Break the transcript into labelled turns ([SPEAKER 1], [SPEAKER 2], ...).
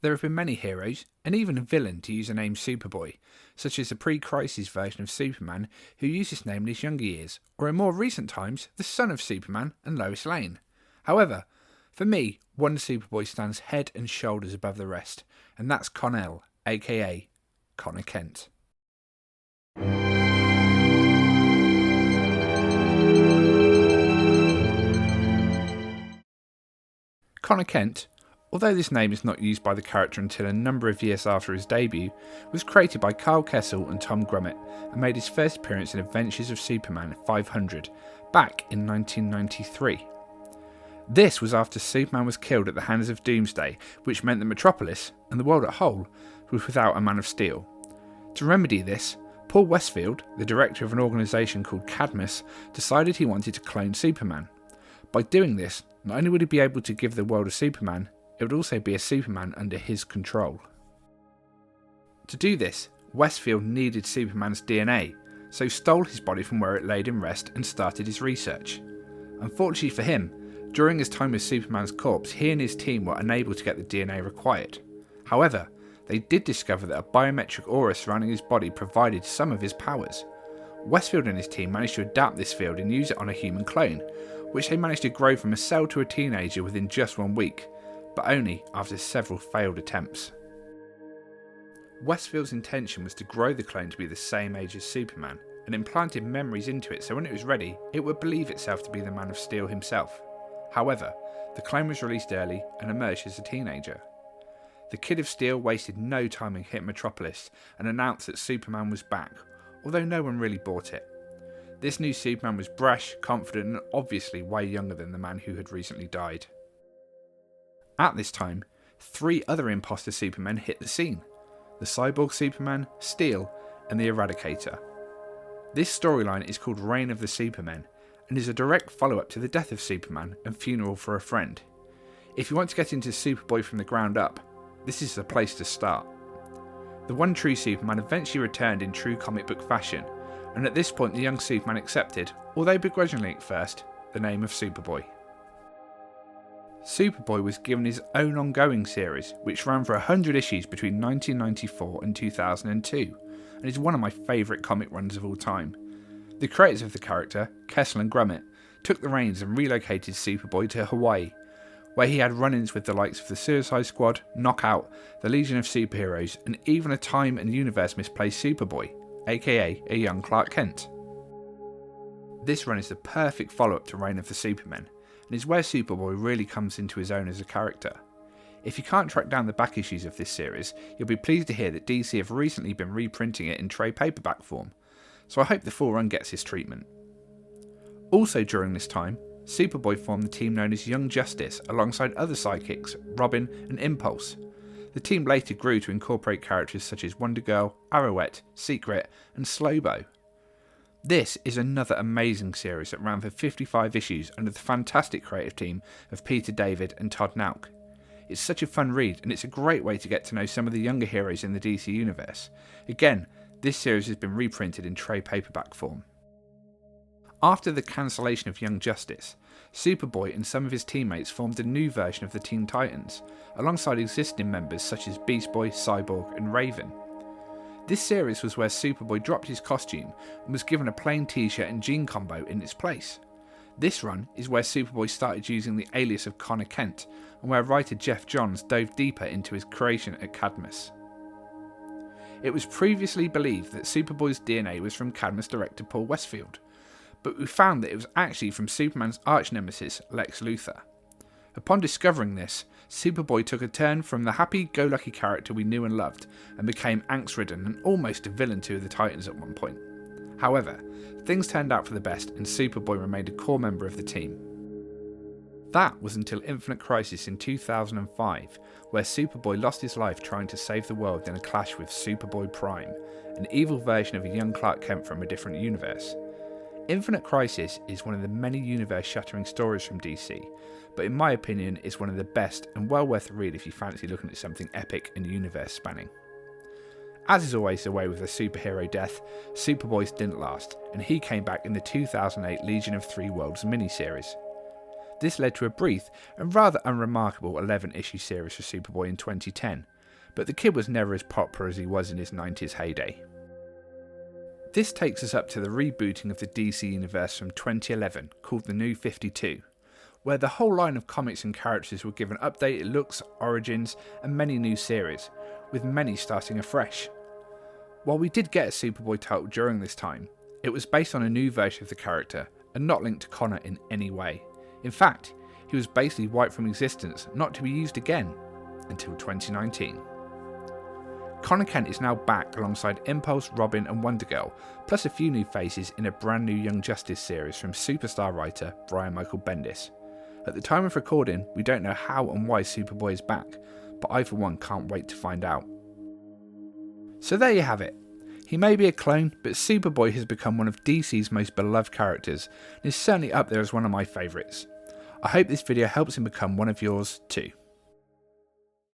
[SPEAKER 1] There have been many heroes, and even a villain to use the name Superboy, such as the pre-Crisis version of Superman who used this name in his younger years, or in more recent times, the son of Superman and Lois Lane. However, for me, one Superboy stands head and shoulders above the rest, and that's Con-El, aka Connor Kent. Connor Kent, although this name is not used by the character until a number of years after his debut, was created by Kyle Kessel and Tom Grummett and made his first appearance in Adventures of Superman 500 back in 1993. This was after Superman was killed at the hands of Doomsday, which meant that Metropolis, and the world as a whole, was without a Man of Steel. To remedy this, Paul Westfield, the director of an organisation called Cadmus, decided he wanted to clone Superman. By doing this, not only would he be able to give the world a Superman, it would also be a Superman under his control. To do this, Westfield needed Superman's DNA, so stole his body from where it laid in rest and started his research. Unfortunately for him, during his time with Superman's corpse, he and his team were unable to get the DNA required. However, they did discover that a biometric aura surrounding his body provided some of his powers. Westfield and his team managed to adapt this field and use it on a human clone, which they managed to grow from a cell to a teenager within just 1 week, but only after several failed attempts. Westfield's intention was to grow the clone to be the same age as Superman, and implanted memories into it so when it was ready, it would believe itself to be the Man of Steel himself. However, the clone was released early and emerged as a teenager. The Kid of Steel wasted no time and hit Metropolis and announced that Superman was back, although no one really bought it. This new Superman was brash, confident, and obviously way younger than the man who had recently died. At this time, 3 other imposter Supermen hit the scene: the Cyborg Superman, Steel, and the Eradicator. This storyline is called Reign of the Supermen, and is a direct follow-up to the death of Superman and Funeral for a Friend. If you want to get into Superboy from the ground up, this is the place to start. The one true Superman eventually returned in true comic book fashion, and at this point the young Superman accepted, although begrudgingly at first, the name of Superboy. Superboy was given his own ongoing series, which ran for 100 issues between 1994 and 2002, and is one of my favourite comic runs of all time. The creators of the character, Kessel and Grummett, took the reins and relocated Superboy to Hawaii, where he had run-ins with the likes of the Suicide Squad, Knockout, the Legion of Superheroes, and even a time and universe misplaced Superboy, aka a young Clark Kent. This run is the perfect follow-up to Reign of the Supermen, and is where Superboy really comes into his own as a character. If you can't track down the back issues of this series, you'll be pleased to hear that DC have recently been reprinting it in trade paperback form, so I hope the full run gets his treatment. Also during this time, Superboy formed the team known as Young Justice alongside other sidekicks, Robin and Impulse. The team later grew to incorporate characters such as Wonder Girl, Arrowette, Secret, and Slowbo. This is another amazing series that ran for 55 issues under the fantastic creative team of Peter David and Todd Nauck. It's such a fun read, and it's a great way to get to know some of the younger heroes in the DC universe. Again, this series has been reprinted in trade paperback form. After the cancellation of Young Justice, Superboy and some of his teammates formed a new version of the Teen Titans, alongside existing members such as Beast Boy, Cyborg, and Raven. This series was where Superboy dropped his costume and was given a plain t-shirt and jean combo in its place. This run is where Superboy started using the alias of Connor Kent, and where writer Jeff Johns dove deeper into his creation at Cadmus. It was previously believed that Superboy's DNA was from Cadmus director Paul Westfield, but we found that it was actually from Superman's arch-nemesis Lex Luthor. Upon discovering this, Superboy took a turn from the happy-go-lucky character we knew and loved, and became angst-ridden and almost a villain to the Titans at one point. However, things turned out for the best, and Superboy remained a core member of the team. That was until Infinite Crisis in 2005, where Superboy lost his life trying to save the world in a clash with Superboy Prime, an evil version of a young Clark Kent from a different universe. Infinite Crisis is one of the many universe-shattering stories from DC, but in my opinion is one of the best and well worth a read if you fancy looking at something epic and universe-spanning. As is always the way with a superhero death, Superboy's didn't last, and he came back in the 2008 Legion of Three Worlds miniseries. This led to a brief and rather unremarkable 11-issue series for Superboy in 2010, but the kid was never as popular as he was in his 90s heyday. This takes us up to the rebooting of the DC Universe from 2011 called The New 52, where the whole line of comics and characters were given updated looks, origins and many new series, with many starting afresh. While we did get a Superboy title during this time, it was based on a new version of the character and not linked to Connor in any way. In fact, he was basically wiped from existence, not to be used again until 2019. Connor Kent is now back alongside Impulse, Robin and Wonder Girl, plus a few new faces in a brand new Young Justice series from superstar writer Brian Michael Bendis. At the time of recording, we don't know how and why Superboy is back, but I for one can't wait to find out. So there you have it. He may be a clone, but Superboy has become one of DC's most beloved characters and is certainly up there as one of my favourites. I hope this video helps him become one of yours too.